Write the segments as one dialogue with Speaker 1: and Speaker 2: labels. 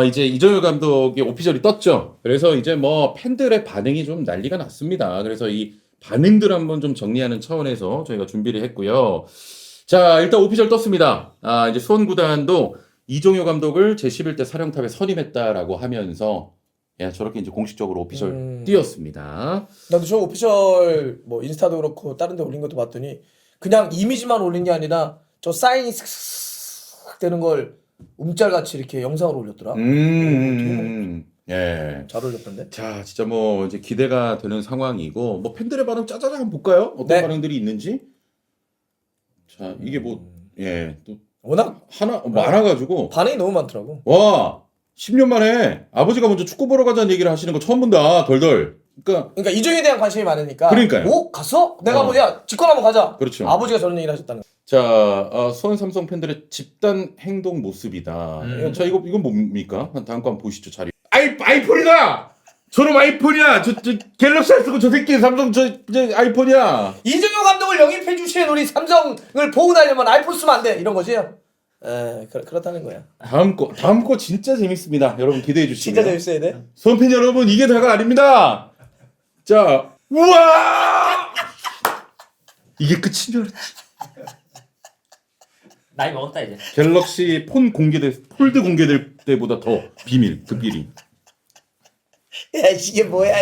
Speaker 1: 이제 이정효 감독의 오피셜이 떴죠. 그래서 이제 뭐 팬들의 반응이 좀 난리가 났습니다. 그래서 이 반응들 한번 좀 정리하는 차원에서 저희가 준비를 했고요. 자, 일단 오피셜 떴습니다. 이제 수원 구단도 이정효 감독을 제11대 사령탑에 선임했다라고 하면서 야, 저렇게 이제 공식적으로 오피셜 띄었습니다.
Speaker 2: 나도 저 오피셜 뭐 인스타도 그렇고 다른 데 올린 것도 봤더니 그냥 이미지만 올린 게 아니라 저 사인이 슥슥 되는 걸 움짤같이 이렇게 영상으로 올렸더라.
Speaker 1: 예.
Speaker 2: 잘 올렸던데.
Speaker 1: 자, 진짜 뭐 이제 기대가 되는 상황이고 뭐 팬들의 반응 짜자잔 한번 볼까요? 어떤
Speaker 2: 네.
Speaker 1: 반응들이 있는지. 자, 이게 뭐 또
Speaker 2: 워낙
Speaker 1: 많아가지고
Speaker 2: 반응이 너무 많더라고.
Speaker 1: 와 10년 만에 아버지가 먼저 축구 보러 가자는 얘기를 하시는 거 처음 본다. 덜덜. 그러니까
Speaker 2: 이정에 대한 관심이 많으니까.
Speaker 1: 그러니까요.
Speaker 2: 오 갔어? 내가 뭐야 직권 한번 가자.
Speaker 1: 그렇죠.
Speaker 2: 아버지가 저런 얘기를 하셨다는 거.
Speaker 1: 자, 수원 삼성 팬들의 집단 행동 모습이다. 자, 이건 뭡니까? 다음 거 한번 보시죠. 자리. 아이폰이다. 저놈 아이폰이야. 저 갤럭시 안 쓰고 저 새끼 삼성 저 아이폰이야.
Speaker 2: 이정효 감독을 영입해 주신 우리 삼성을 보고 나려면 아이폰 쓰면 안 돼. 이런 거지요. 그렇다는 거야.
Speaker 1: 다음 거 진짜 재밌습니다. 여러분 기대해 주시고요.
Speaker 2: 진짜 재밌어야 돼.
Speaker 1: 수원팬 여러분 이게 다가 아닙니다. 자, 우와! 이게 끝인 줄 알았지.
Speaker 3: 나이 먹었다 이제.
Speaker 1: 갤럭시 폴드 공개될 때보다 더 비밀, 극비리.
Speaker 2: 야 이게 뭐야.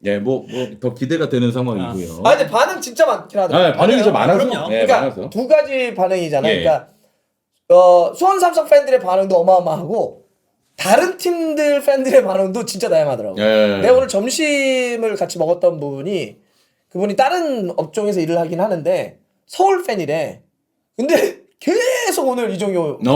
Speaker 1: 예, 뭐 더 기대가 되는 상황이고요.
Speaker 2: 근데 반응 진짜 많긴 하더라고.
Speaker 1: 반응이 좀 많아서.
Speaker 3: 그럼요.
Speaker 1: 예,
Speaker 2: 그러니까
Speaker 1: 많아서.
Speaker 2: 두 가지 반응이잖아.
Speaker 1: 예.
Speaker 2: 그러니까 수원 삼성 팬들의 반응도 어마어마하고 다른 팀들 팬들의 반응도 진짜 다양하더라고.
Speaker 1: 예.
Speaker 2: 내가 오늘 점심을 같이 먹었던 분이 그분이 다른 업종에서 일을 하긴 하는데 서울 팬이래. 근데 계속 오늘 이정효 얘기를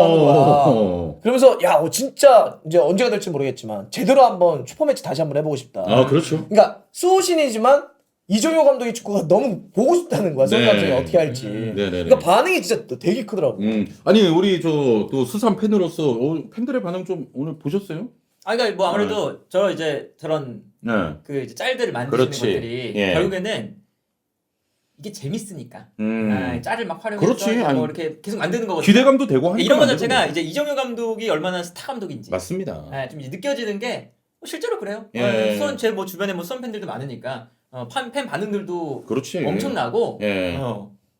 Speaker 2: 하는 거야. 그러면서 야 진짜 이제 언제가 될지 모르겠지만 제대로 한번 슈퍼매치 다시 한번 해보고 싶다.
Speaker 1: 그렇죠.
Speaker 2: 그러니까 수호신이지만 이정효 감독의 축구가 너무 보고 싶다는 거야. 수원 삼성이 어떻게 할지.
Speaker 1: 네네네.
Speaker 2: 그러니까 반응이 진짜 되게 크더라고.
Speaker 1: 아니 우리 또 수산 팬으로서 팬들의 반응 좀 오늘 보셨어요?
Speaker 3: 그러니까 뭐 아무래도 저 이제 저런
Speaker 1: 네.
Speaker 3: 그 이제 짤들을 만드시는
Speaker 1: 그렇지.
Speaker 3: 것들이
Speaker 1: 예.
Speaker 3: 결국에는 이게 재밌으니까 짤을 막
Speaker 1: 그렇지.
Speaker 3: 활용해서
Speaker 1: 아니,
Speaker 3: 뭐 이렇게 계속 만드는 거거든요.
Speaker 1: 기대감도 되고 하니까
Speaker 3: 이런 거
Speaker 1: 만드는
Speaker 3: 자체가
Speaker 1: 거죠.
Speaker 3: 이제 이정효 감독이 얼마나 스타 감독인지
Speaker 1: 맞습니다.
Speaker 3: 좀 이제 느껴지는 게 실제로 그래요.
Speaker 1: 예.
Speaker 3: 수원 제 뭐 주변에 뭐 수원 팬들도 많으니까 팬 반응들도
Speaker 1: 그렇지.
Speaker 3: 엄청나고
Speaker 1: 예.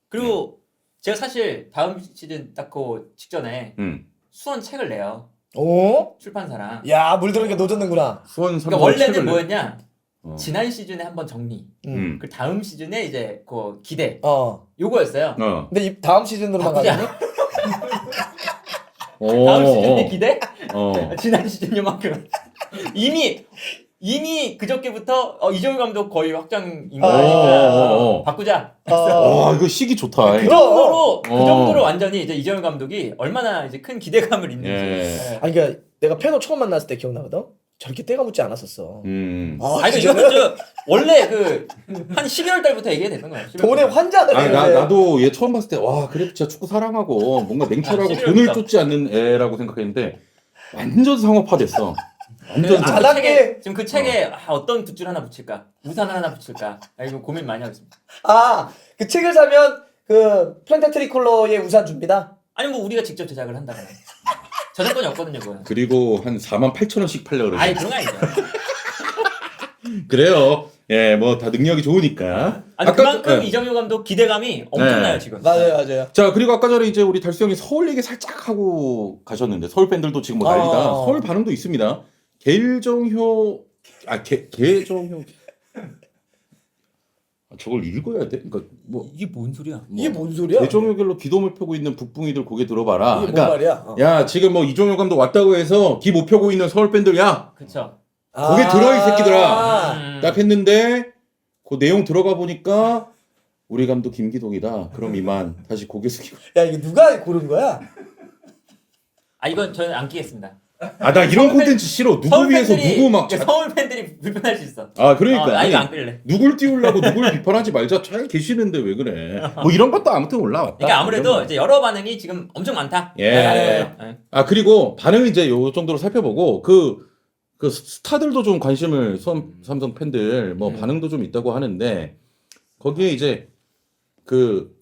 Speaker 3: 그리고 제가 사실 다음 시즌 딱 그 직전에
Speaker 1: 수원
Speaker 3: 수원 책을 내요.
Speaker 2: 오?
Speaker 3: 출판사랑.
Speaker 2: 야, 물 들으니까 노젓는구나.
Speaker 1: 수원 삼성
Speaker 3: 그러니까 원래는
Speaker 1: 책을
Speaker 3: 뭐였냐? 지난 시즌에 한번 정리. 그 다음 시즌에 이제 그 기대. 요거였어요.
Speaker 2: 근데 이 다음 시즌으로만
Speaker 3: 바꾸자.
Speaker 2: 가자니?
Speaker 3: 다음 시즌에 기대?
Speaker 1: 어.
Speaker 3: 지난 시즌 요만큼. 이미 그저께부터 이정효 감독 거의 확정인 거니까 바꾸자.
Speaker 1: 와 이거 시기 좋다.
Speaker 3: 그 정도로 완전히 이제 이정효 감독이 얼마나 이제 큰 기대감을 있는지.
Speaker 1: 예.
Speaker 2: 아니 그러니까 내가 페노 처음 만났을 때 기억나거든? 저렇게 때가 묻지 않았었어.
Speaker 3: 아니 이거는 원래 그 한 12월 달부터 얘기했던 거야.
Speaker 2: 돈의 환자들.
Speaker 1: 아니 나도 얘 처음 봤을 때 와 그래도 진짜 축구 사랑하고 뭔가 냉철하고
Speaker 3: 11월
Speaker 1: 돈을
Speaker 3: 부터.
Speaker 1: 쫓지 않는 애라고 생각했는데 완전 상업화됐어. 완전
Speaker 2: 아,
Speaker 1: 상업.
Speaker 2: 나-
Speaker 3: 지금 그 책에 어떤 굿줄 하나 붙일까? 우산을 하나 붙일까? 이거 고민 많이 하고 있습니다.
Speaker 2: 그 책을 사면 그 플랜타 트리콜러의 우산 줍니다.
Speaker 3: 아니 뭐 우리가 직접 제작을 한다거나. 저작권이 없거든요, 그건.
Speaker 1: 그리고 한 48,000원씩 팔려 그러죠.
Speaker 3: 아니 그런 거 아니죠.
Speaker 1: 그래요. 예, 뭐 다 능력이 좋으니까.
Speaker 3: 아니 그만큼
Speaker 1: 예.
Speaker 3: 이정효 감독 기대감이 엄청나요
Speaker 1: 네.
Speaker 3: 지금.
Speaker 2: 맞아요.
Speaker 1: 자 그리고 아까 전에 이제 우리 달수 형이 서울 얘기 살짝 하고 가셨는데 서울 팬들도 지금 뭐 난리다. 서울 반응도 있습니다. 계정효 저걸 읽어야 돼? 그러니까 뭐
Speaker 3: 이게 뭔 소리야?
Speaker 2: 이게 뭔 소리야?
Speaker 1: 계정효결로 기도를 펴고 있는 북붕이들 고개 들어봐라.
Speaker 2: 이게 뭔 말이야?
Speaker 1: 야 지금 뭐 이종효 감독 왔다고 해서 기 못 펴고 있는 서울 팬들 야
Speaker 3: 그렇죠.
Speaker 1: 고개 들어 이 새끼들아. 딱 했는데 그 내용 들어가 보니까 우리 감독 김기동이다. 그럼 이만 다시 고개 숙이고.
Speaker 2: 야 이게 누가 고른 거야?
Speaker 3: 이건 저는 안 끼겠습니다.
Speaker 1: 나 이런 콘텐츠 싫어. 누구 위해서 누구 막.
Speaker 3: 서울 팬들이 불편할 수 있어.
Speaker 1: 그러니까
Speaker 3: 나
Speaker 1: 아니,
Speaker 3: 이거 안 끌래.
Speaker 1: 누굴 띄우려고 누굴 비판하지 말자. 잘 계시는데 왜 그래? 뭐 이런 것도 아무튼 올라왔다.
Speaker 3: 그러니까 아무래도
Speaker 1: 이런 거.
Speaker 3: 이제 여러 반응이 지금 엄청 많다.
Speaker 1: 예.
Speaker 3: 라는 거죠. 예.
Speaker 1: 그리고 반응을 이제 요 정도로 살펴보고 그 스타들도 좀 관심을 삼성 팬들 뭐 반응도 좀 있다고 하는데 거기에 이제 그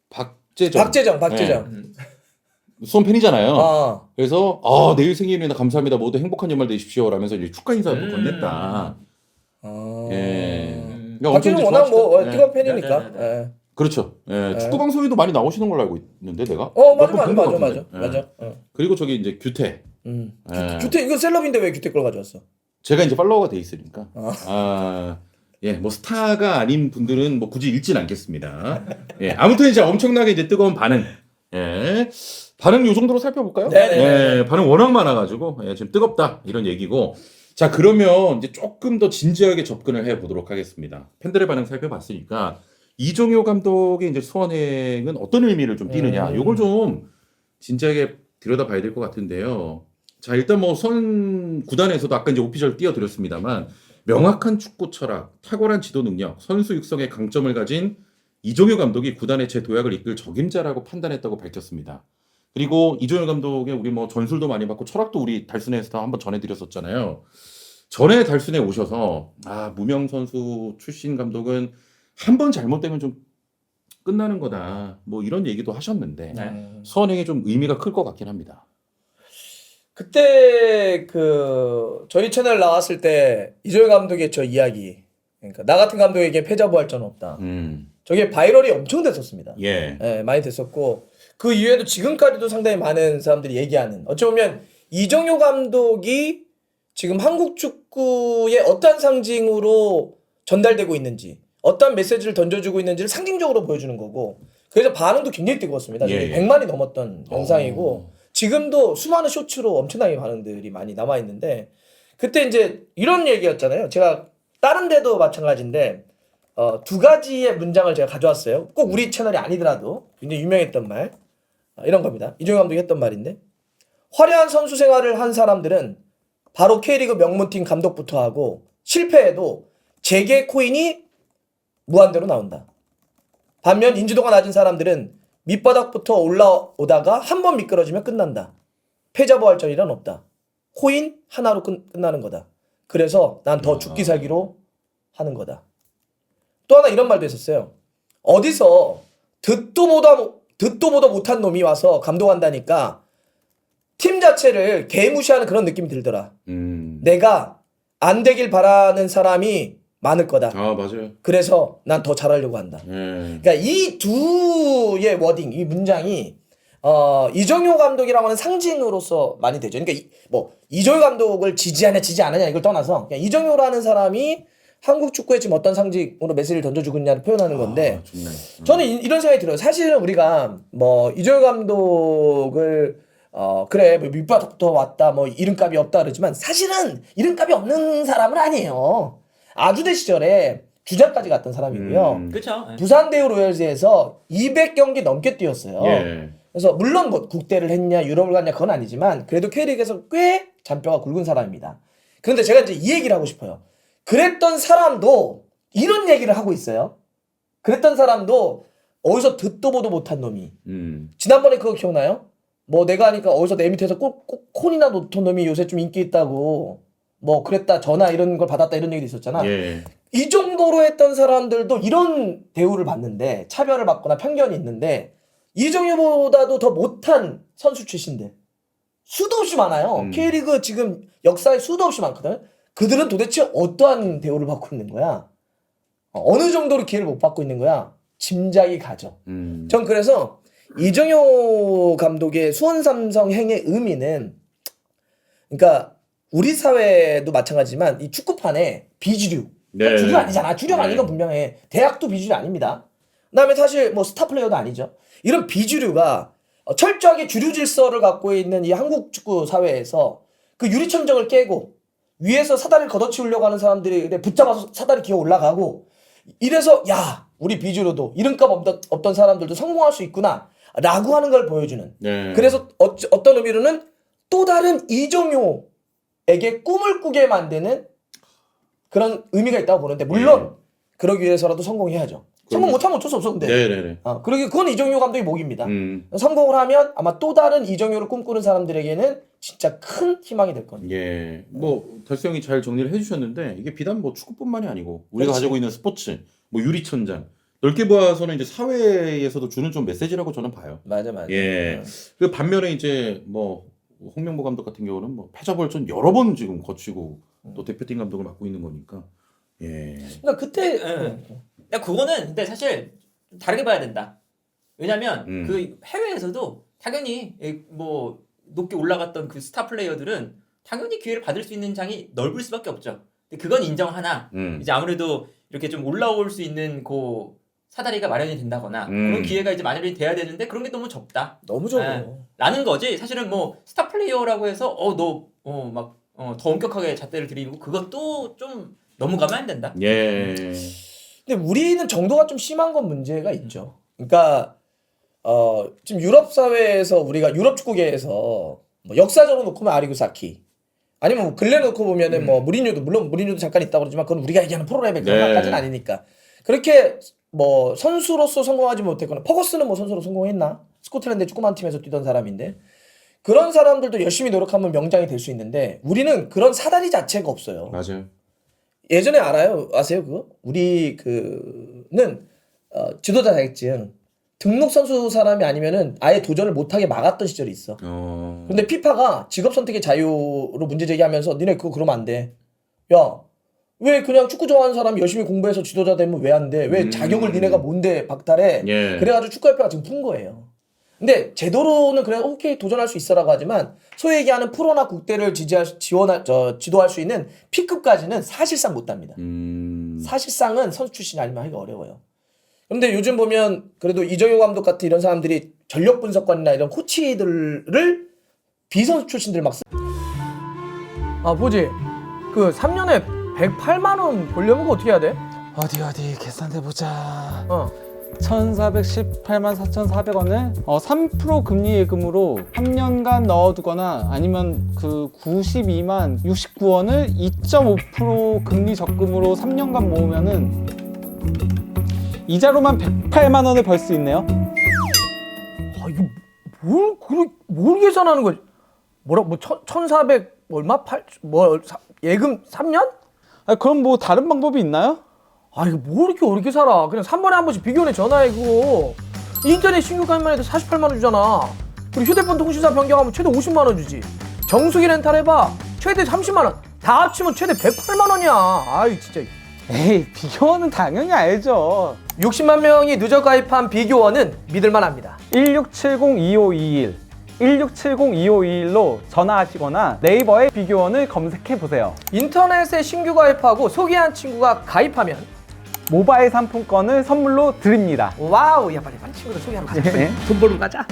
Speaker 1: 박재정.
Speaker 2: 박재정.
Speaker 1: 수원 팬이잖아요.
Speaker 2: 아.
Speaker 1: 그래서 내일 생일이나 감사합니다. 모두 행복한 연말 되십시오. 라면서 이제 축하 인사도 건넸다. 예. 그러니까 엄청
Speaker 2: 박진웅
Speaker 1: 이제
Speaker 2: 워낙 뭐
Speaker 1: 좋아하시다.
Speaker 2: 뜨거운 팬이니까.
Speaker 3: 네.
Speaker 2: 예.
Speaker 1: 그렇죠. 축구 방송에도 많이 나오시는 걸로 알고 있는데 내가.
Speaker 2: 맞아.
Speaker 1: 맞아. 그리고 저기 이제 규태.
Speaker 2: 규태 이거 셀럽인데 왜 규태 걸 가져왔어?
Speaker 1: 제가 이제 팔로워가 돼 있으니까. 뭐 스타가 아닌 분들은 뭐 굳이 읽진 않겠습니다. 아무튼 이제 엄청나게 이제 뜨거운 반응. 반응 요 정도로 살펴볼까요?
Speaker 2: 네네네.
Speaker 1: 반응 워낙 많아가지고 지금 뜨겁다 이런 얘기고. 자, 그러면 이제 조금 더 진지하게 접근을 해 보도록 하겠습니다. 팬들의 반응 살펴봤으니까 이종효 감독의 이제 수원행은 어떤 의미를 좀 띠느냐, 요걸 좀 진지하게 들여다봐야 될 것 같은데요. 자, 일단 뭐 수원 구단에서도 아까 이제 오피셜 띄워드렸습니다만 명확한 축구 철학, 탁월한 지도 능력, 선수 육성의 강점을 가진 이종효 감독이 구단의 재도약을 이끌 적임자라고 판단했다고 밝혔습니다. 그리고 이종효 감독의 우리 뭐 전술도 많이 받고 철학도 우리 달순에서 한번 전해드렸었잖아요. 전에 달순에 오셔서 무명 선수 출신 감독은 한 번 잘못되면 좀 끝나는 거다. 뭐 이런 얘기도 하셨는데 수원행에 좀 의미가 클 것 같긴 합니다.
Speaker 2: 그때 저희 채널 나왔을 때 이종효 감독의 저 이야기, 그러니까 나 같은 감독에게 패자부활전 없다. 저게 바이럴이 엄청 됐었습니다. 많이 됐었고 그 이후에도 지금까지도 상당히 많은 사람들이 얘기하는, 어찌 보면 이종효 감독이 지금 한국 축구의 어떤 상징으로 전달되고 있는지, 어떤 메시지를 던져주고 있는지를 상징적으로 보여주는 거고, 그래서 반응도 굉장히 뜨거웠습니다. 100만이 넘었던 영상이고 지금도 수많은 쇼츠로 엄청나게 반응들이 많이 남아있는데, 그때 이제 이런 얘기였잖아요. 제가 다른 데도 마찬가지인데 두 가지의 문장을 제가 가져왔어요. 꼭 우리 채널이 아니더라도 굉장히 유명했던 말, 이런 겁니다. 이종효 감독이 했던 말인데, 화려한 선수 생활을 한 사람들은 바로 K리그 명문팀 감독부터 하고 실패해도 재계 코인이 무한대로 나온다. 반면 인지도가 낮은 사람들은 밑바닥부터 올라오다가 한 번 미끄러지면 끝난다. 패자부활전이란 없다. 코인 하나로 끝나는 거다. 그래서 난 더 죽기 살기로 하는 거다. 또 하나 이런 말도 했었어요. 어디서 듣도 보도 못한 놈이 와서 감독한다니까 팀 자체를 개무시하는 그런 느낌이 들더라. 내가 안 되길 바라는 사람이 많을 거다.
Speaker 1: 맞아요.
Speaker 2: 그래서 난 더 잘하려고 한다. 그러니까 이 두의 워딩, 이 문장이 이종효 감독이라고 하는 상징으로서 많이 되죠. 그러니까 이종효 감독을 지지하냐 지지 않느냐 이걸 떠나서 그냥 이종효라는 사람이 한국 축구에 지금 어떤 상징으로 메시지를 던져주고 있냐를 표현하는 건데,
Speaker 1: 좋네.
Speaker 2: 저는 이런 생각이 들어요. 사실은 우리가 뭐 이종효 감독을 그래 뭐 밑바닥부터 왔다, 뭐 이름값이 없다 그러지만 사실은 이름값이 없는 사람은 아니에요. 아주대 시절에 주장까지 갔던 사람이고요.
Speaker 3: 그렇죠.
Speaker 2: 부산 대우 로열즈에서 200경기 넘게 뛰었어요. 그래서 물론 뭐 국대를 했냐 유럽을 갔냐 그건 아니지만 그래도 K리그에서 꽤 잔뼈가 굵은 사람입니다. 그런데 제가 이제 이 얘기를 하고 싶어요. 그랬던 사람도 이런 얘기를 하고 있어요. 그랬던 사람도 어디서 듣도 보도 못한 놈이. 지난번에 그거 기억나요? 뭐 내가 하니까 어디서 내 밑에서 꼭 콘이나 놓던 놈이 요새 좀 인기 있다고 뭐 그랬다, 전화 이런 걸 받았다 이런 얘기도 있었잖아. 이 정도로 했던 사람들도 이런 대우를 받는데, 차별을 받거나 편견이 있는데, 이종효보다도 더 못한 선수 출신들 수도 없이 많아요. K리그 지금 역사에 수도 없이 많거든. 그들은 도대체 어떠한 대우를 받고 있는 거야? 어느 정도로 기회를 못 받고 있는 거야? 짐작이 가죠. 전 그래서 이종효 감독의 수원 삼성 행의 의미는, 그러니까 우리 사회도 마찬가지지만 이 축구판에 비주류, 주류 아니잖아. 주류가 아닌 건 분명해. 대학도 비주류 아닙니다. 그다음에 사실 뭐 스타 플레이어도 아니죠. 이런 비주류가 철저하게 주류 질서를 갖고 있는 이 한국 축구 사회에서 그 유리천정을 깨고 위에서 사다리를 걷어치우려고 하는 사람들이 붙잡아서 사다리 기어 올라가고, 이래서 야 우리 비주류도 이름값 없던 사람들도 성공할 수 있구나 라고 하는 걸 보여주는. 그래서 어떤 의미로는 또 다른 이종효에게 꿈을 꾸게 만드는 그런 의미가 있다고 보는데, 물론 그러기 위해서라도 성공해야죠. 성공 못하면 어쩔 수 없어. 근데 그건 이종효 감독의 목입니다. 성공을 하면 아마 또 다른 이종효를 꿈꾸는 사람들에게는 진짜 큰 희망이 될 겁니다.
Speaker 1: 뭐 달수 형이 잘 정리를 해주셨는데, 이게 비단 뭐 축구뿐만이 아니고 우리가 가지고 있는 스포츠, 뭐 유리천장, 넓게 봐서는 이제 사회에서도 주는 좀 메시지라고 저는 봐요.
Speaker 2: 맞아.
Speaker 1: 예. 그 반면에 이제 뭐 홍명보 감독 같은 경우는 뭐 패자부활전 여러 번 지금 거치고 또 대표팀 감독을 맡고 있는 거니까. 예.
Speaker 2: 그러니까 그때
Speaker 3: 야, 그거는 근데 사실 다르게 봐야 된다. 왜냐면 그 해외에서도 당연히 뭐 높게 올라갔던 그 스타 플레이어들은 당연히 기회를 받을 수 있는 장이 넓을 수밖에 없죠. 근데 그건 인정하나 이제 아무래도 이렇게 좀 올라올 수 있는 그 사다리가 마련이 된다거나 그런 기회가 이제 마련이 돼야 되는데 그런 게 너무 적다.
Speaker 2: 너무 적어.
Speaker 3: 라는 거지. 사실은 뭐 스타 플레이어라고 해서 더 엄격하게 잣대를 들이고 그것도 좀 넘어가면 안 된다.
Speaker 1: 예.
Speaker 2: 근데 우리는 정도가 좀 심한 건 문제가 있죠. 그러니까 지금 유럽 사회에서 우리가 유럽 축구계에서 뭐 역사적으로 놓고 보면 아리구사키 아니면 뭐 근래 놓고 보면은 뭐 무리뉴도 물론 무리뉴도 잠깐 있다고 그러지만 그건 우리가 얘기하는 프로 레벨 그런 것까지는 아니니까 그렇게 뭐 선수로서 성공하지 못했거나 퍼거스는 뭐 선수로 성공했나? 스코틀랜드 축구만 팀에서 뛰던 사람인데 그런 사람들도 열심히 노력하면 명장이 될 수 있는데 우리는 그런 사다리 자체가 없어요.
Speaker 1: 맞아요.
Speaker 2: 예전에 아세요 그거? 우리 그는 지도자 자격증 등록 선수 사람이 아니면은 아예 도전을 못하게 막았던 시절이 있어. 근데 피파가 직업 선택의 자유로 문제 제기하면서 니네 그거 그러면 안 돼. 야, 왜 그냥 축구 좋아하는 사람이 열심히 공부해서 지도자 되면 왜 안 돼? 왜 자격을 니네가 뭔데 박탈해?
Speaker 1: 예.
Speaker 2: 그래가지고 축구협회가 지금 푼 거예요. 근데 제도로는 그래 오케이 도전할 수 있어라고 하지만 소위 얘기하는 프로나 국대를 지도할 수 있는 P급까지는 사실상 못 답니다. 사실상은 선수 출신이 아니면 하기가 어려워요. 근데 요즘 보면 그래도 이정효 감독 같은 이런 사람들이 전력 분석관이나 이런 코치들을 비선수 출신들 막 보지 그 3년에 108만 원 벌려면 어떻게 해야 돼?
Speaker 4: 어디 계산해 보자. 1,418만 4,400원을 3% 금리 예금으로 3년간 넣어두거나 아니면 그 92만 69원을 2.5% 금리 적금으로 3년간 모으면은 이자로만 108만 원을 벌 수 있네요.
Speaker 2: 이거 뭘 계산하는 거지? 뭐 1,400 얼마 예금 3년?
Speaker 4: 그럼 뭐 다른 방법이 있나요?
Speaker 2: 이거 뭐 이렇게 어렵게 살아? 그냥 3번에 한 번씩 비교원에 전화해 그거. 인터넷 신규 가입만 해도 48만 원 주잖아. 그리고 휴대폰 통신사 변경하면 최대 50만 원 주지. 정수기 렌탈 해봐. 최대 30만 원. 다 합치면 최대 108만 원이야. 진짜.
Speaker 4: 에이, 비교원은 당연히 알죠.
Speaker 2: 60만 명이 누적 가입한 비교원은 믿을만합니다.
Speaker 4: 1670-2521 1670-2521로 전화하시거나 네이버에 비교원을 검색해보세요.
Speaker 2: 인터넷에 신규 가입하고 소개한 친구가 가입하면
Speaker 4: 모바일 상품권을 선물로 드립니다.
Speaker 2: 와우. 야 빨리 친구들 소개하러 가자. 돈 벌러 가자.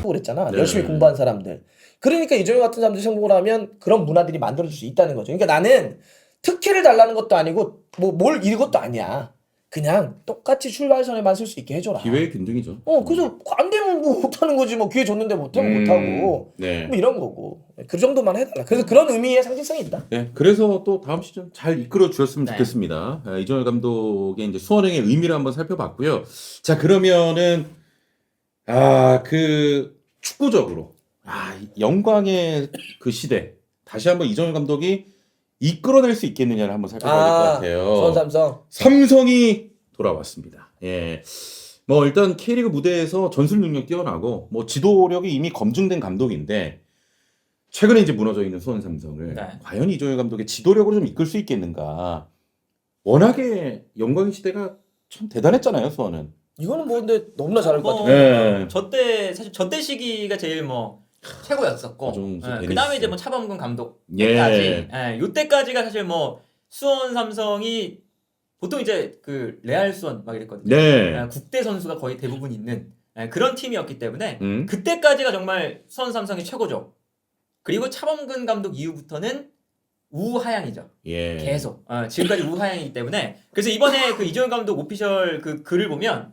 Speaker 2: 그랬잖아.
Speaker 1: 네.
Speaker 2: 열심히 공부한 사람들. 그러니까 이정효 같은 사람들이 성공을 하면 그런 문화들이 만들어질 수 있다는 거죠. 그러니까 나는 특혜를 달라는 것도 아니고 뭘 이것도 아니야. 그냥 똑같이 출발선에만 쓸 수 있게 해줘라.
Speaker 1: 기회의 균등이죠.
Speaker 2: 그래서 안 되면 뭐 못하는 거지. 뭐 기회 줬는데 못하면 못하고.
Speaker 1: 네.
Speaker 2: 뭐 이런 거고. 그 정도만 해달라. 그래서 그런 의미의 상징성이 있다.
Speaker 1: 네. 그래서 또 다음 시즌 잘 이끌어 주셨으면
Speaker 3: 네.
Speaker 1: 좋겠습니다. 이정효 감독의 이제 수원행의 의미를 한번 살펴봤고요. 자, 그러면은 그 축구적으로 영광의 그 시대 다시 한번 이정효 감독이 이끌어낼 수 있겠느냐를 한번 살펴봐야 될 것 같아요.
Speaker 2: 수원 삼성.
Speaker 1: 삼성이 돌아왔습니다. 예. 뭐 일단 K리그 무대에서 전술 능력 뛰어나고 뭐 지도력이 이미 검증된 감독인데 최근에 이제 무너져 있는 수원 삼성을 과연 이정효 감독의 지도력으로 좀 이끌 수 있겠는가. 워낙에 영광의 시대가 참 대단했잖아요, 수원은.
Speaker 2: 이거는 뭐 근데 너무나 잘할 것 같아요.
Speaker 1: 네.
Speaker 3: 사실 저때 시기가 제일 뭐 최고였었고 그 다음에 이제 뭐 차범근 감독까지 요때까지가 사실 뭐 수원 삼성이 보통 이제 그 레알 수원 막 이랬거든요.
Speaker 1: 네.
Speaker 3: 국대 선수가 거의 대부분 있는 그런 팀이었기 때문에 그때까지가 정말 수원 삼성이 최고죠. 그리고 차범근 감독 이후부터는 우하향이죠.
Speaker 1: 예.
Speaker 3: 계속 지금까지 우하향이기 때문에 그래서 이번에 그 이정효 감독 오피셜 그 글을 보면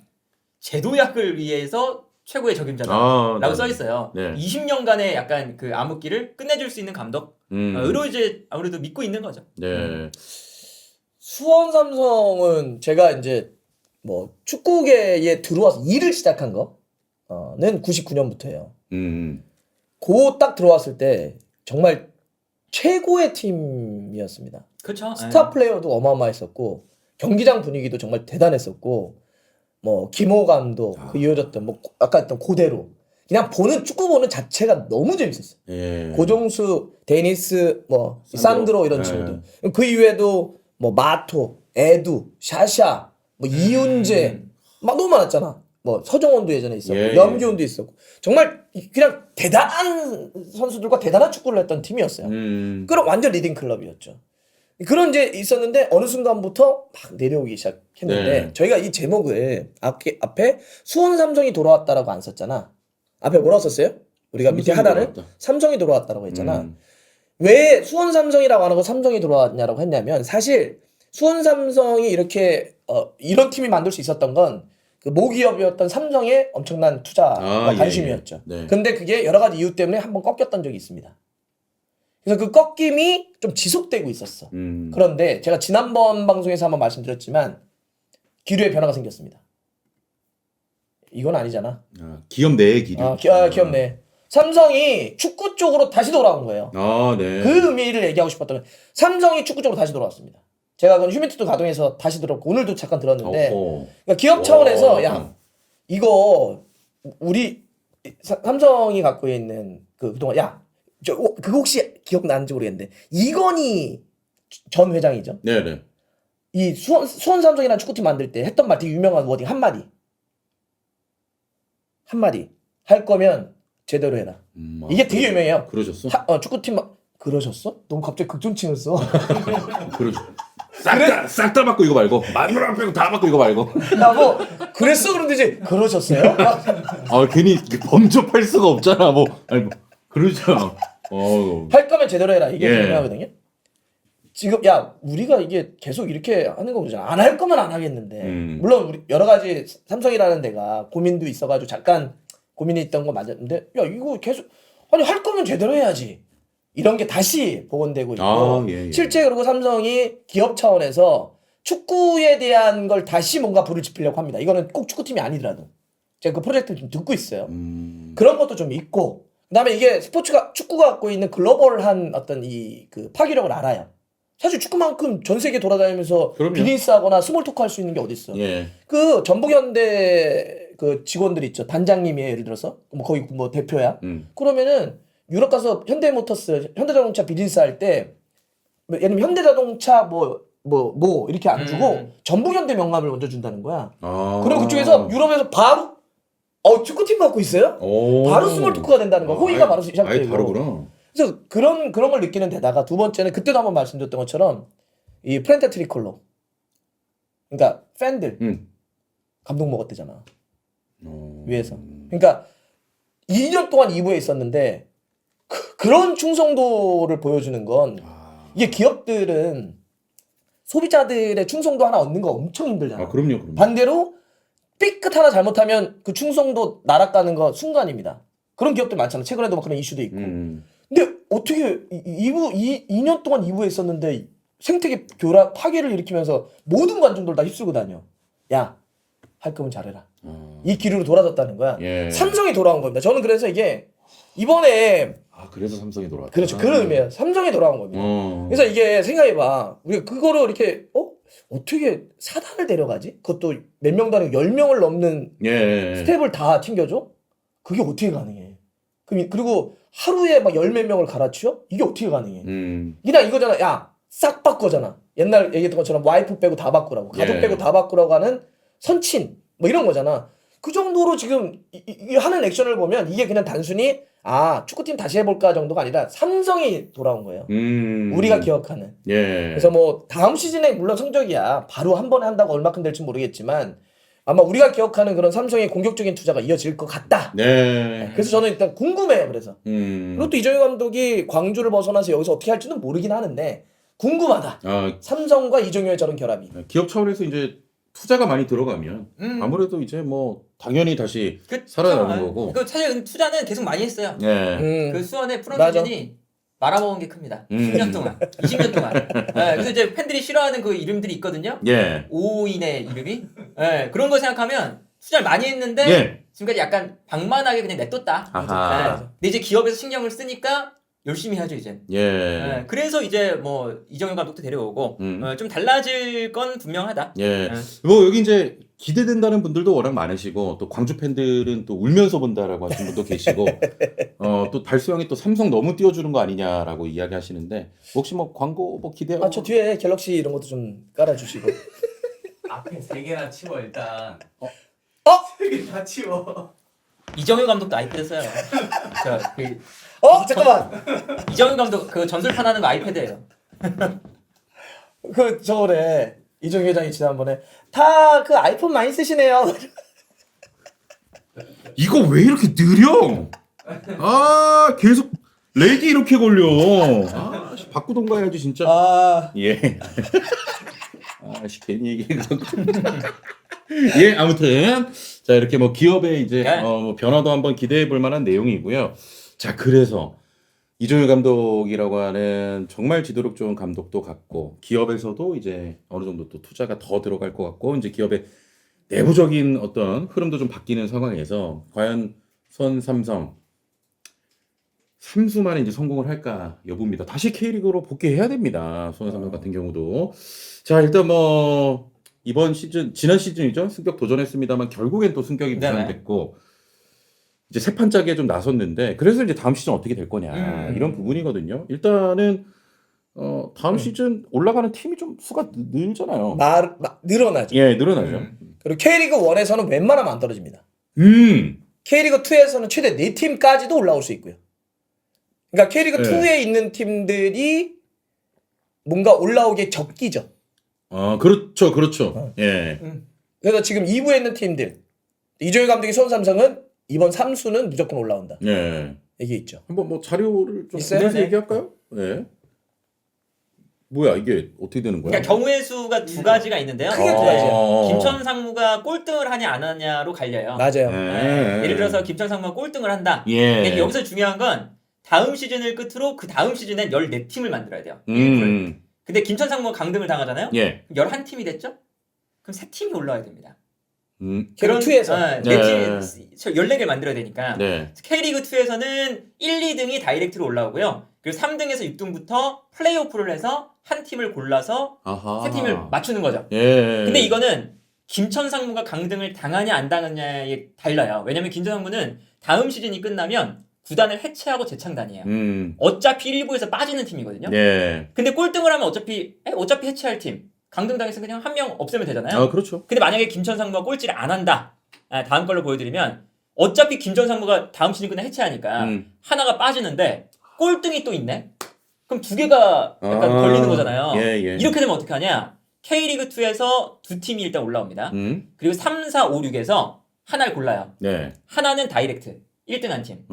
Speaker 3: 제도약을 위해서 최고의 적임자다라고 써 있어요.
Speaker 1: 네.
Speaker 3: 20년간의 약간 그 암흑기를 끝내줄 수 있는 감독. 의로 이제 아무래도 믿고 있는 거죠.
Speaker 1: 네.
Speaker 2: 수원 삼성은 제가 이제 뭐 축구계에 들어와서 일을 시작한 거는 99년부터예요. 고 딱 들어왔을 때 정말 최고의 팀이었습니다.
Speaker 3: 그렇죠.
Speaker 2: 스타 플레이어도 어마어마했었고 경기장 분위기도 정말 대단했었고 뭐 김호 감독 그 이어졌던 뭐 아까 했던 고대로 그냥 축구 보는 자체가 너무 재밌었어요.
Speaker 1: 예.
Speaker 2: 고종수, 데니스, 뭐 산드로 이런 친구들. 그 이외에도 뭐 마토, 에두, 샤샤, 뭐 이윤재 막 너무 많았잖아. 뭐 서정원도 예전에 있었고
Speaker 1: 예.
Speaker 2: 염기훈도 있었고 정말 그냥 대단한 선수들과 대단한 축구를 했던 팀이었어요. 그런 완전 리딩 클럽이었죠. 그런 이제 있었는데 어느 순간부터 막 내려오기 시작했는데
Speaker 1: 네.
Speaker 2: 저희가 이 제목을 앞에 수원 삼성이 돌아왔다라고 안 썼잖아. 앞에 뭐라고 썼어요? 우리가 밑에
Speaker 1: 삼성이
Speaker 2: 하나를
Speaker 1: 돌아왔다.
Speaker 2: 삼성이 돌아왔다라고 했잖아. 왜 수원 삼성이라고 안 하고 삼성이 돌아왔냐라고 했냐면 사실 수원 삼성이 이렇게 이런 팀이 만들 수 있었던 건 그 모기업이었던 삼성의 엄청난 투자와
Speaker 1: 예,
Speaker 2: 관심이었죠.
Speaker 1: 예. 네.
Speaker 2: 근데 그게 여러 가지 이유 때문에 한번 꺾였던 적이 있습니다. 그래서 그 꺾임이 좀 지속되고 있었어. 그런데 제가 지난번 방송에서 한번 말씀드렸지만 기류의 변화가 생겼습니다. 이건 아니잖아.
Speaker 1: 기업 내의 기류.
Speaker 2: 기업 내. 삼성이 축구 쪽으로 다시 돌아온 거예요.
Speaker 1: 네.
Speaker 2: 그 의미를 얘기하고 싶었던 거예요. 삼성이 축구 쪽으로 다시 돌아왔습니다. 제가 그건 휴민투도 가동해서 다시 들었고 오늘도 잠깐 들었는데 그러니까 기업 차원에서 야 이거 우리 삼성이 갖고 있는 그동안 그거 혹시 기억나는지 모르겠는데 이건희 전 회장이죠.
Speaker 1: 네네.
Speaker 2: 이 수원 삼성이라는 축구팀 만들 때 했던 말 되게 유명한 워딩 한마디 할 거면 제대로 해라. 이게 되게 유명해요.
Speaker 1: 그러셨어?
Speaker 2: 축구팀 그러셨어? 너무 갑자기 극존칭했어.
Speaker 1: 싹 다 받고 이거 말고 마누라 빼고 다 받고 이거 말고.
Speaker 2: 나 뭐 그랬어 그런데 이제 그러셨어요?
Speaker 1: 괜히 범접할 수가 없잖아. 그러죠.
Speaker 2: 할 거면 제대로 해라. 이게
Speaker 1: 예.
Speaker 2: 중요하거든요. 지금 우리가 이게 계속 이렇게 하는 거 보잖아. 안 할 거면 안 하겠는데. 물론 우리 여러 가지 삼성이라는 데가 고민도 있어가지고 잠깐 고민이 있던 거 맞았는데 이거 계속 할 거면 제대로 해야지. 이런 게 다시 복원되고 있고 실제 그리고 삼성이 기업 차원에서 축구에 대한 걸 다시 뭔가 불을 지피려고 합니다. 이거는 꼭 축구팀이 아니더라도 제가 그 프로젝트를 좀 듣고 있어요. 그런 것도 좀 있고 그다음에 이게 축구가 갖고 있는 글로벌한 어떤 그 파괴력을 알아요. 사실 축구만큼 전 세계 돌아다니면서 비즈니스하거나 스몰 토크 할 수 있는 게 어디 있어? 그 전북현대 그 직원들 있죠. 단장님이 예를 들어서 거기 뭐 대표야. 그러면은 유럽 가서 현대자동차 비즈니스 할 때 예를 들면 현대자동차 뭐 이렇게 안 주고 전북현대 명함을 먼저 준다는 거야. 그럼 그쪽에서 유럽에서 바로 축구팀 갖고 있어요? 바로 스몰 토크가 된다는 거야. 호의가 바로 시작되고.
Speaker 1: 아예 다르구나.
Speaker 2: 그래서 그런 걸 느끼는 데다가 두 번째는 그때도 한번 말씀드렸던 것처럼 이 프렌테 트리콜로 그러니까 팬들 감동 먹었대잖아. 위에서. 그러니까 2년 동안 2부에 있었는데 그런 충성도를 보여주는 건 이게 기업들은 소비자들의 충성도 하나 얻는 거 엄청 힘들잖아.
Speaker 1: 그럼요.
Speaker 2: 반대로 삐끗 하나 잘못하면 그 충성도 날아가는 거 순간입니다. 그런 기업들 많잖아. 최근에도 막 그런 이슈도 있고. 근데 어떻게 2년 동안 2부에 있었는데 생태계 파괴를 일으키면서 모든 관중들 다 휩쓸고 다녀. 할 거면 잘해라. 이 기류로 돌아섰다는 거야. 삼성이 돌아온 겁니다. 저는 그래서 이게 이번에
Speaker 1: 그래서 삼성이 돌아왔다.
Speaker 2: 그렇죠. 그런 의미예요. 삼성이 돌아온 겁니다. 그래서 이게 생각해봐. 우리가 그거를 이렇게 어떻게 4단을 데려가지? 그것도 몇 명도 아니고 10명을 넘는 스텝을 다 챙겨줘? 그게 어떻게 가능해? 그리고 하루에 막 10몇 명을 갈아치워? 이게 어떻게 가능해? 그냥 이거잖아. 싹 바꿔잖아. 옛날 얘기했던 것처럼 와이프 빼고 다 바꾸라고. 가족 빼고 다 바꾸라고 하는 선친. 뭐 이런 거잖아. 그 정도로 지금 이 하는 액션을 보면 이게 그냥 단순히 축구팀 다시 해볼까 정도가 아니라 삼성이 돌아온 거예요. 우리가 기억하는. 그래서 뭐 다음 시즌에 물론 성적이야. 바로 한 번에 한다고 얼마큼 될지 모르겠지만 아마 우리가 기억하는 그런 삼성의 공격적인 투자가 이어질 것 같다. 그래서 저는 일단 궁금해요. 그래서 그리고 또 이정효 감독이 광주를 벗어나서 여기서 어떻게 할지는 모르긴 하는데 궁금하다. 삼성과 이정효의 저런 결합이.
Speaker 1: 기업 차원에서 이제 투자가 많이 들어가면 아무래도 이제 뭐 당연히 다시 살아나는 거고.
Speaker 3: 사실 투자는 계속 많이 했어요. 그 수원의 프런트진이 말아먹은 게 큽니다. 10년 동안, 20년 동안. 그래서 이제 팬들이 싫어하는 그 이름들이 있거든요. 5인의 이름이. 그런 거 생각하면 투자를 많이 했는데 지금까지 약간 방만하게 그냥 냅뒀다.
Speaker 1: 아하.
Speaker 3: 근데 이제 기업에서 신경을 쓰니까 열심히 하죠 이제.
Speaker 1: 예.
Speaker 3: 예, 그래서 이제 뭐 이정효 감독도 데려오고 좀 달라질 건 분명하다.
Speaker 1: 예.
Speaker 3: 예.
Speaker 1: 뭐 여기 이제 기대된다는 분들도 워낙 많으시고 또 광주 팬들은 또 울면서 본다라고 하시는 분도 계시고 또 달수 형이 또 삼성 너무 띄워주는 거 아니냐라고 이야기하시는데 혹시 뭐 광고 뭐 기대하고
Speaker 2: 저 뒤에 갤럭시 이런 것도 좀 깔아주시고.
Speaker 5: 앞에 세 개나 치워 일단.
Speaker 2: 어?
Speaker 5: 세 개 다 치워.
Speaker 3: 이정효 감독도 아이패드 써요. 그
Speaker 2: 잠깐만.
Speaker 3: 이정효 감독 그 전술판 하는 거 아이패드예요.
Speaker 2: 그 저번에 이정효 회장이 지난번에 다 그 아이폰 많이 쓰시네요.
Speaker 1: 이거 왜 이렇게 느려? 아 계속 렉이 이렇게 걸려. 아 바꾸던가 해야지 진짜. 예. 아씨 괜히 얘기해서. 예 아무튼 자 이렇게 뭐 기업의 이제 뭐 변화도 한번 기대해 볼 만한 내용이고요. 자 그래서 이정효 감독이라고 하는 정말 지도력 좋은 감독도 같고 기업에서도 이제 어느 정도 또 투자가 더 들어갈 것 같고 이제 기업의 내부적인 어떤 흐름도 좀 바뀌는 상황에서 과연 수원 삼성 3수 만에 이제 성공을 할까 여부입니다. 다시 K리그로 복귀해야 됩니다. 수원 삼성 같은 경우도. 자 일단 뭐 이번 시즌 지난 시즌이죠. 승격 도전했습니다만 결국엔 또 승격이 무산됐고 이제 새 판짜기에 좀 나섰는데 그래서 이제 다음 시즌 어떻게 될 거냐 이런 부분이거든요. 일단은 다음 시즌 올라가는 팀이 좀 수가 늘잖아요.
Speaker 2: 늘어나죠.
Speaker 1: 예, 늘어나죠.
Speaker 2: 그리고 K리그 1에서는 웬만하면 안 떨어집니다.
Speaker 1: 음.
Speaker 2: K리그 2에서는 최대 4팀까지도 올라올 수 있고요. 그러니까 K리그 2에 있는 팀들이 뭔가 올라오기에 적기죠.
Speaker 1: 그렇죠, 그렇죠. 예.
Speaker 2: 그래서 지금 2부에 있는 팀들 이정효 감독의 수원 삼성은 이번 3수는 무조건 올라온다.
Speaker 1: 예.
Speaker 2: 이게 있죠.
Speaker 1: 한번 뭐 자료를 좀
Speaker 2: 있어요?
Speaker 1: 보면서
Speaker 3: 네.
Speaker 1: 얘기할까요? 예. 뭐야 이게 어떻게 되는 거야?
Speaker 3: 그러니까 경우의 수가 두 가지가 있는데요.
Speaker 2: 크게 두 가지야.
Speaker 3: 김천 상무가 꼴등을 하냐 안 하냐로 갈려요.
Speaker 2: 맞아요.
Speaker 3: 예를 들어서 김천 상무가 꼴등을 한다.
Speaker 1: 예.
Speaker 3: 근데 여기서 중요한 건 다음 시즌을 끝으로 그 다음 시즌엔 14팀을 만들어야 돼요. 1부를. 근데 김천 상무가 강등을 당하잖아요.
Speaker 1: 예.
Speaker 3: 그럼 11팀이 됐죠? 그럼 3팀이 올라와야 됩니다.
Speaker 2: K리그 2에서.
Speaker 3: 네 팀 14개를 만들어야 되니까.
Speaker 1: 네.
Speaker 3: K리그 2에서는 1, 2등이 다이렉트로 올라오고요. 그리고 3등에서 6등부터 플레이오프를 해서 한 팀을 골라서
Speaker 1: 아하.
Speaker 3: 세 팀을 맞추는 거죠.
Speaker 1: 예.
Speaker 3: 근데 이거는 김천 상무가 강등을 당하냐 안 당하냐에 달라요. 왜냐면 김천 상무는 다음 시즌이 끝나면 구단을 해체하고 재창단이에요. 어차피 1부에서 빠지는 팀이거든요.
Speaker 1: 예.
Speaker 3: 근데 꼴등을 하면 어차피 해체할 팀. 강등당해서 그냥 한 명 없애면 되잖아요.
Speaker 1: 아 그렇죠.
Speaker 3: 근데 만약에 김천 상무가 꼴찌를 안 한다. 다음 걸로 보여드리면 어차피 김천 상무가 다음 시즌 끝나 해체하니까 하나가 빠지는데 꼴등이 또 있네. 그럼 두 개가 약간 걸리는 거잖아요.
Speaker 1: 예.
Speaker 3: 이렇게 되면 어떻게 하냐? K리그 2에서 두 팀이 일단 올라옵니다. 그리고 3, 4, 5, 6에서 하나를 골라요.
Speaker 1: 네.
Speaker 3: 하나는 다이렉트 1등한 팀.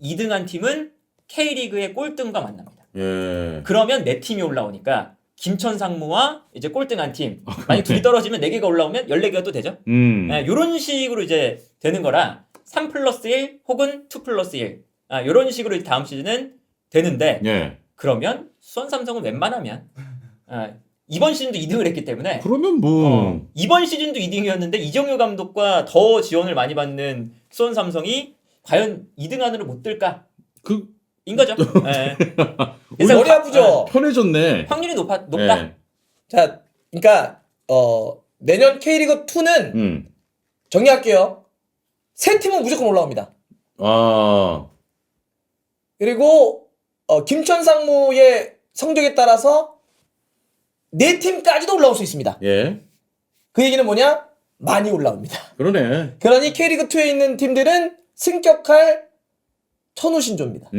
Speaker 3: 2등한 팀은 K리그의 꼴등과 만납니다.
Speaker 1: 예.
Speaker 3: 그러면 네 팀이 올라오니까 김천 상무와 이제 꼴등한 팀 만약 둘이 떨어지면 4개가 올라오면 14개가 또 되죠. 이런 식으로 이제 되는 거라 3+1 혹은 2+1 이런 식으로 이제 다음 시즌은 되는데
Speaker 1: 예.
Speaker 3: 그러면 수원 삼성은 웬만하면 이번 시즌도 2등을 했기 때문에
Speaker 1: 그러면 뭐
Speaker 3: 이번 시즌도 2등이었는데 이정효 감독과 더 지원을 많이 받는 수원 삼성이 과연 2등 안으로 못 들까? 인 거죠. 예. 그래서
Speaker 2: 머리 아프죠.
Speaker 1: 편해졌네.
Speaker 3: 확률이 높다.
Speaker 1: 예.
Speaker 2: 자, 그러니까 내년 K리그 2는 정리할게요. 세 팀은 무조건 올라옵니다. 그리고 김천 상무의 성적에 따라서 네 팀까지도 올라올 수 있습니다.
Speaker 1: 예.
Speaker 2: 그 얘기는 뭐냐? 많이 올라옵니다.
Speaker 1: 그러네.
Speaker 2: 그러니 K리그 2에 있는 팀들은 승격할 천우신조입니다.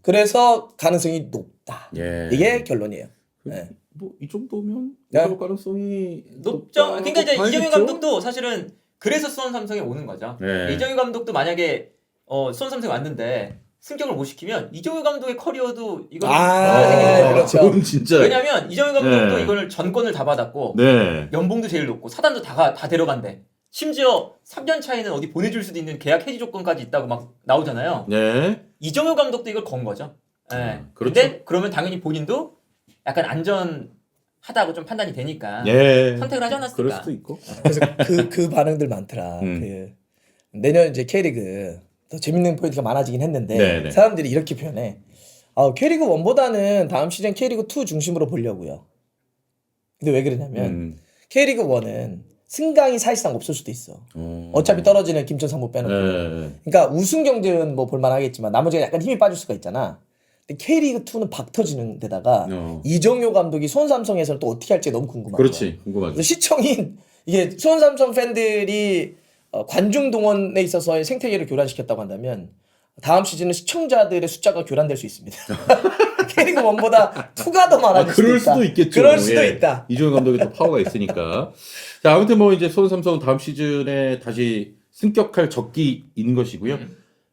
Speaker 2: 그래서 가능성이 높다.
Speaker 1: 예.
Speaker 2: 이게 결론이에요. 네.
Speaker 1: 뭐 이 정도면
Speaker 2: 네.
Speaker 1: 올라올 가능성이
Speaker 3: 높죠. 그러니까 이제
Speaker 1: 봐야겠죠?
Speaker 3: 이정효 감독도 사실은 그래서 수원 삼성에 오는 거죠.
Speaker 1: 네.
Speaker 3: 이정효 감독도 만약에 수원 삼성에 왔는데 승격을 못 시키면 이정효 감독의 커리어도 이거
Speaker 2: 그렇죠.
Speaker 1: 그건 진짜.
Speaker 3: 왜냐면 이정효 감독도
Speaker 1: 네.
Speaker 3: 이걸 전권을 다 받았고
Speaker 1: 네.
Speaker 3: 연봉도 제일 높고 사단도 다 데려간대. 심지어 3년 차에는 어디 보내줄 수도 있는 계약 해지 조건까지 있다고 막 나오잖아요.
Speaker 1: 네.
Speaker 3: 이정효 감독도 이걸 건 거죠. 네.
Speaker 1: 그렇죠.
Speaker 3: 근데 그러면 당연히 본인도 약간 안전하다고 좀 판단이 되니까
Speaker 1: 예.
Speaker 3: 선택을 하지 않았을까.
Speaker 1: 그럴 수도 있고.
Speaker 2: 그래서 그 반응들 많더라. 내년 이제 K리그 더 재밌는 포인트가 많아지긴 했는데
Speaker 1: 네네.
Speaker 2: 사람들이 이렇게 표현해. K리그 1보다는 다음 시즌 K리그 2 중심으로 보려고요. 근데 왜 그러냐면 K리그 1은 승강이 사실상 없을 수도 있어. 어차피 떨어지는 김천 상무 빼놓고. 그러니까 우승 경쟁은 뭐 볼만하겠지만 나머지가 약간 힘이 빠질 수가 있잖아. 근데 K리그 2는 박 터지는 데다가 이정효 감독이 수원 삼성에서는 또 어떻게 할지 너무 궁금하고.
Speaker 1: 그렇지, 궁금하죠.
Speaker 2: 시청인 이게 수원 삼성 팬들이 관중 동원에 있어서의 생태계를 교란시켰다고 한다면 다음 시즌은 시청자들의 숫자가 교란될 수 있습니다. K리그 1보다 2가 더 많아질
Speaker 1: 그럴
Speaker 2: 수도 있다.
Speaker 1: 수도 있겠죠.
Speaker 2: 그럴 수도
Speaker 1: 예.
Speaker 2: 있다.
Speaker 1: 이종현 감독이 또 파워가 있으니까. 자, 아무튼 뭐 이제 수원 삼성은 다음 시즌에 다시 승격할 적기인 것이고요.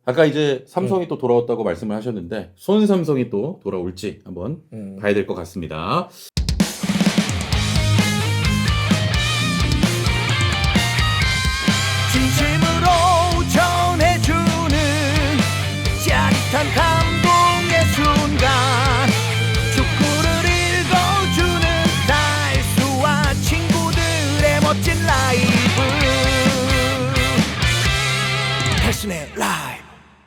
Speaker 1: 아까 이제 삼성이 또 돌아왔다고 말씀을 하셨는데 수원 삼성이 또 돌아올지 한번 봐야 될 것 같습니다.
Speaker 6: 진심으로 전해주는 짜릿한 감동의 순간 축구를 읽어주는 달수와 친구들의 멋진 라이브 달순의 라이브